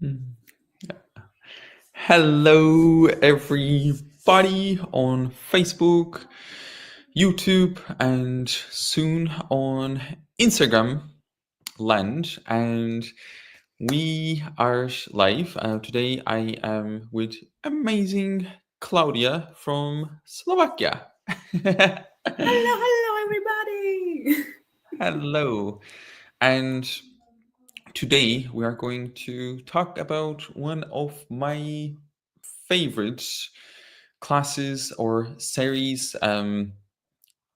Mm. Hello, everybody on Facebook, YouTube, and soon on Instagram land. And we are live. Today, I am with amazing Claudia from Slovakia. Hello, hello, everybody. Hello. And today we are going to talk about one of my favorite classes or series,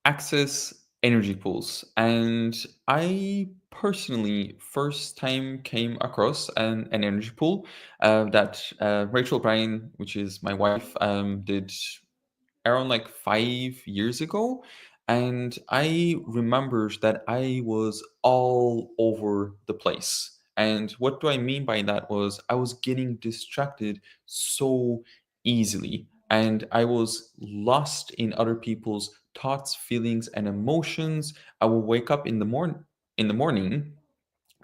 access energy pools. And I personally first time came across an energy pool that Rachel Bryan, which is my wife, did around like 5 years ago. And I remember that I was all over the place. And what do I mean by that was I was getting distracted so easily. And I was lost in other people's thoughts, feelings, and emotions. I would wake up in the morning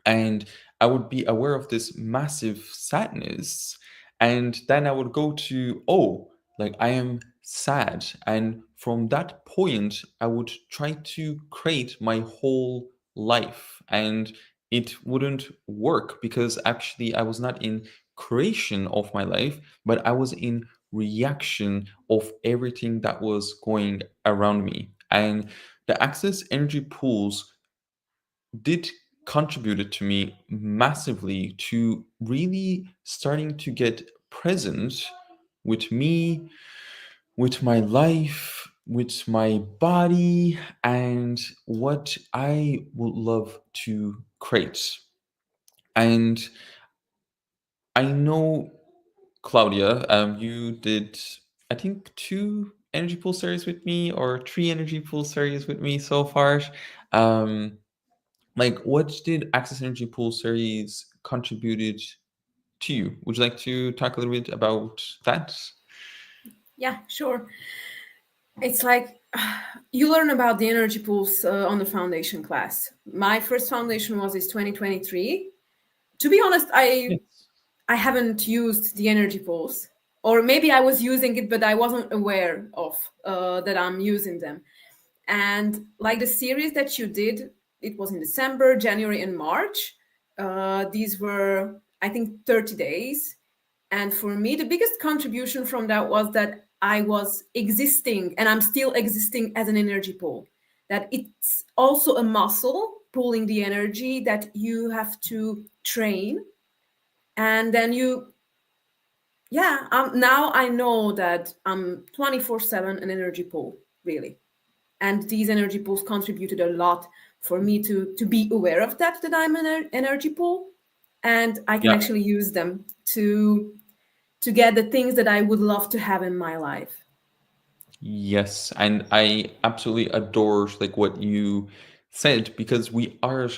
and I would be aware of this massive sadness. And then I would go to, oh, like I am sad. And from that point, I would try to create my whole life. And it wouldn't work because actually I was not in creation of my life, but I was in reaction of everything that was going around me. And the access energy pools did contributed to me massively to really starting to get present with me, with my life, with my body, and what I would love to create. And I know, Claudia, you did, I think, two energy pool series with me or three energy pool series with me so far. Um, Like, what did Access Energy Pool series contributed to you? Would you like to talk a little bit about that? Yeah, sure. It's like you learn about the energy pools on the foundation class. My first foundation was this 2023. To be honest, Yes. I haven't used the energy pools, or maybe I was using it, but I wasn't aware of that I'm using them. And like the series that you did, it was in December, January, and March. These were, I think, 30 days. And for me, the biggest contribution from that was that I was existing and I'm still existing as an energy pool. That it's also a muscle pulling the energy that you have to train. And then now I know that I'm 24/7 an energy pool, really. And these energy pools contributed a lot for me to be aware of that I'm an energy pool, and I can Yeah. actually use them to get the things that I would love to have in my life. Yes, and I absolutely adore like what you said because we are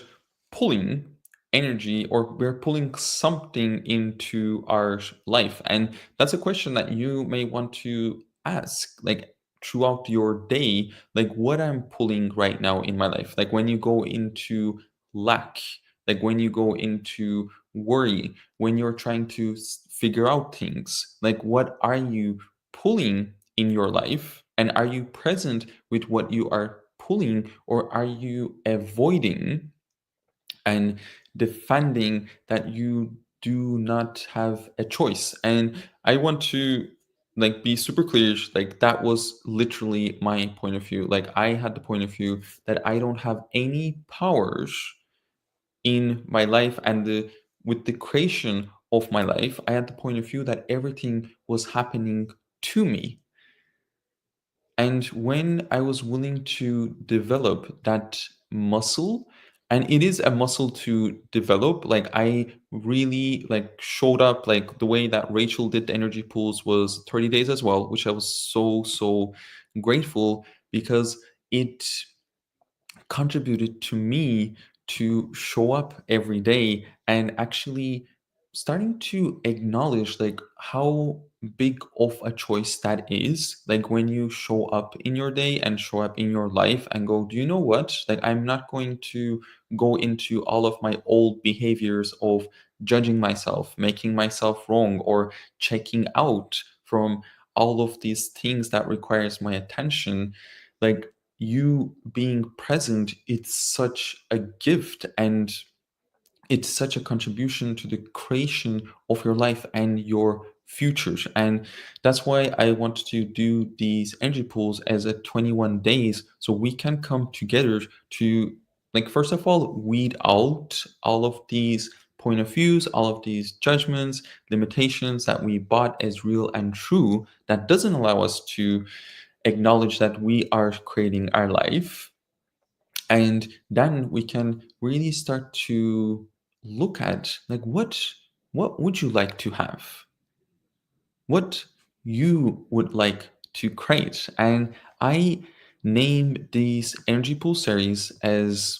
pulling energy or we're pulling something into our life. And that's a question that you may want to ask like throughout your day, like what I'm pulling right now in my life. Like when you go into lack, like when you go into worry, when you're trying to figure out things, like what are you pulling in your life, and are you present with what you are pulling, or are you avoiding and defending that you do not have a choice? And I want to like be super clear, like that was literally my point of view. Like I had the point of view that I don't have any powers in my life, and with the creation of my life I had the point of view that everything was happening to me. And when I was willing to develop that muscle, and it is a muscle to develop, like I really like showed up like the way that Rachel did the energy pools was 30 days as well, which I was so grateful because it contributed to me to show up every day and actually starting to acknowledge like how big of a choice that is, like when you show up in your day and show up in your life and go, do you know what, like I'm not going to go into all of my old behaviors of judging myself, making myself wrong, or checking out from all of these things that requires my attention, like you being present, it's such a gift, and it's such a contribution to the creation of your life and your futures. And that's why I want to do these energy pools as a 21 days, so we can come together to, like, first of all, weed out all of these point of views, all of these judgments, limitations that we bought as real and true, that doesn't allow us to acknowledge that we are creating our life. And then we can really start to look at, like, what would you like to have, what you would like to create. And I name these energy pool series as,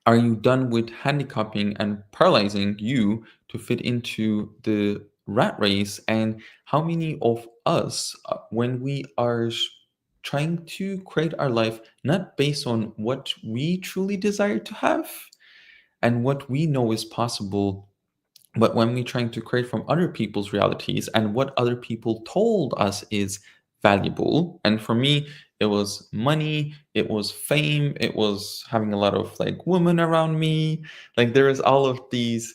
are you done with handicapping and paralyzing you to fit into the rat race? And how many of us, when we are trying to create our life not based on what we truly desire to have and what we know is possible, but when we're trying to create from other people's realities and what other people told us is valuable. And for me, it was money, it was fame, it was having a lot of like women around me. Like there is all of these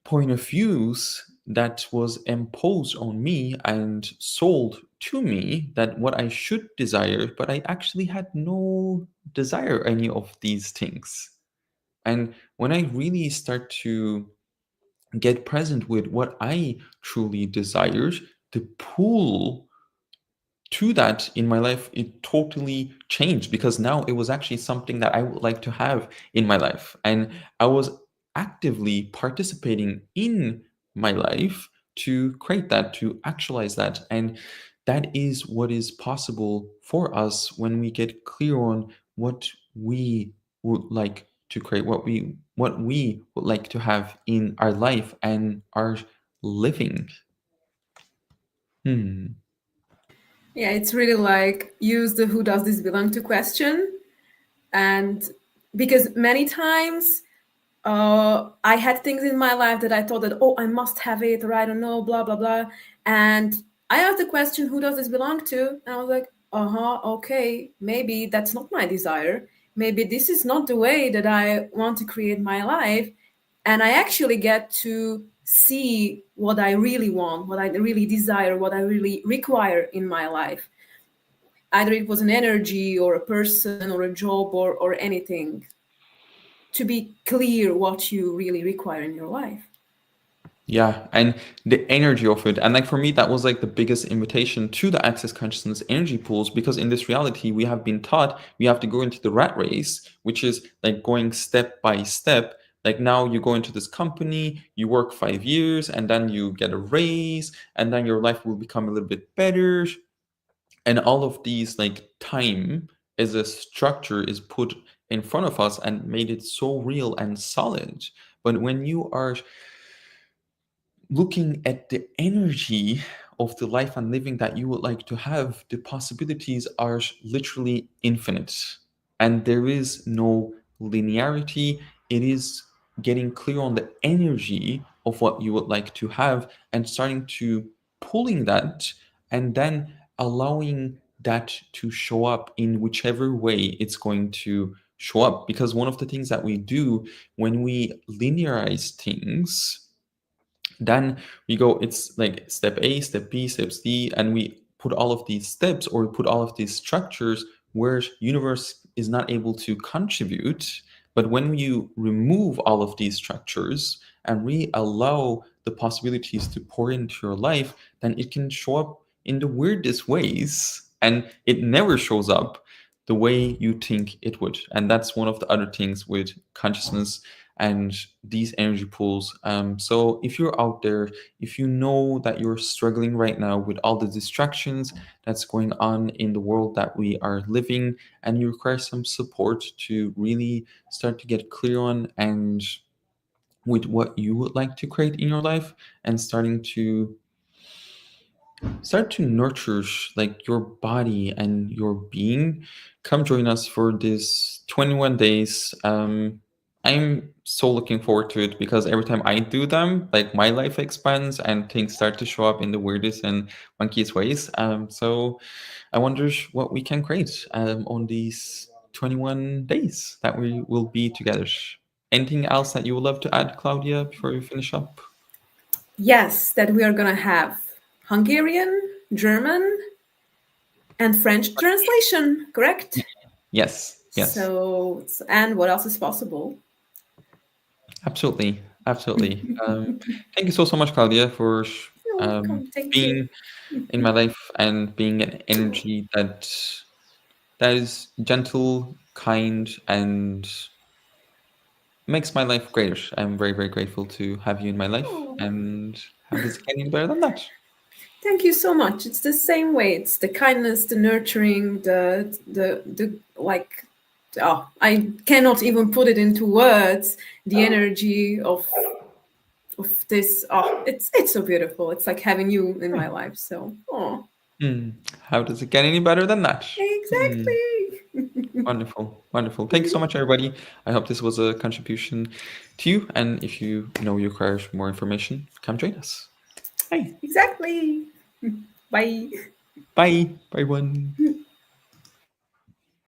point of views that was imposed on me and sold to me, that what I should desire, but I actually had no desire any of these things. And when I really start to get present with what I truly desire, the pull to that in my life, it totally changed, because now it was actually something that I would like to have in my life. And I was actively participating in my life to create that, to actualize that. And that is what is possible for us when we get clear on what we would like to create, what we would like to have in our life and our living. Hmm. Yeah, it's really like use the who does this belong to question. And because many times I had things in my life that I thought that, oh, I must have it, or I don't know, blah, blah, blah. And I asked the question, who does this belong to? And I was like, okay, maybe that's not my desire. Maybe this is not the way that I want to create my life. And I actually get to see what I really want, what I really desire, what I really require in my life. Either it was an energy or a person or a job or anything, to be clear what you really require in your life. Yeah, and the energy of it. And like for me, that was like the biggest invitation to the access consciousness energy pools, because in this reality, we have been taught we have to go into the rat race, which is like going step by step. Like now you go into this company, you work 5 years, and then you get a raise, and then your life will become a little bit better. And all of these, like time as a structure, is put in front of us and made it so real and solid. But when you are looking at the energy of the life and living that you would like to have, the possibilities are literally infinite. And there is no linearity. It is getting clear on the energy of what you would like to have and starting to pulling that, and then allowing that to show up in whichever way it's going to show up. Because one of the things that we do when we linearize things, then we go, it's like step A, step B, step C, and we put all of these steps, or we put all of these structures where universe is not able to contribute. But when you remove all of these structures and really allow the possibilities to pour into your life, then it can show up in the weirdest ways, and it never shows up the way you think it would. And that's one of the other things with consciousness and these energy pools. So if you're out there, if you know that you're struggling right now with all the distractions that's going on in the world that we are living, and you require some support to really start to get clear on and with what you would like to create in your life, and start to nurture like your body and your being, come join us for this 21 days. I'm so looking forward to it because every time I do them, like my life expands and things start to show up in the weirdest and funkiest ways. So I wonder what we can create on these 21 days that we will be together. Anything else that you would love to add, Claudia, before we finish up? Yes, that we are gonna have Hungarian, German, and French translation, correct? Yes, yes, So, and what else is possible? absolutely, absolutely. Thank you so so much, Claudia, for You're um, welcome. Thank you. being in my life and being an energy that is gentle, kind, and makes my life greater. I'm very, very grateful to have you in my life. Oh, And how does it get any better than that? thank you so much. It's the same way. It's the kindness, the nurturing, the like. Oh, I cannot even put it into words. The energy of this. Oh, it's so beautiful. It's like having you in Yeah. my life. So, oh, Hmm. How does it get any better than that? Hmm. exactly. Wonderful, wonderful. Thank you so much, everybody. I hope this was a contribution to you. And if you know you require more information, come join us. Hey, Exactly. Bye. bye, bye, everyone.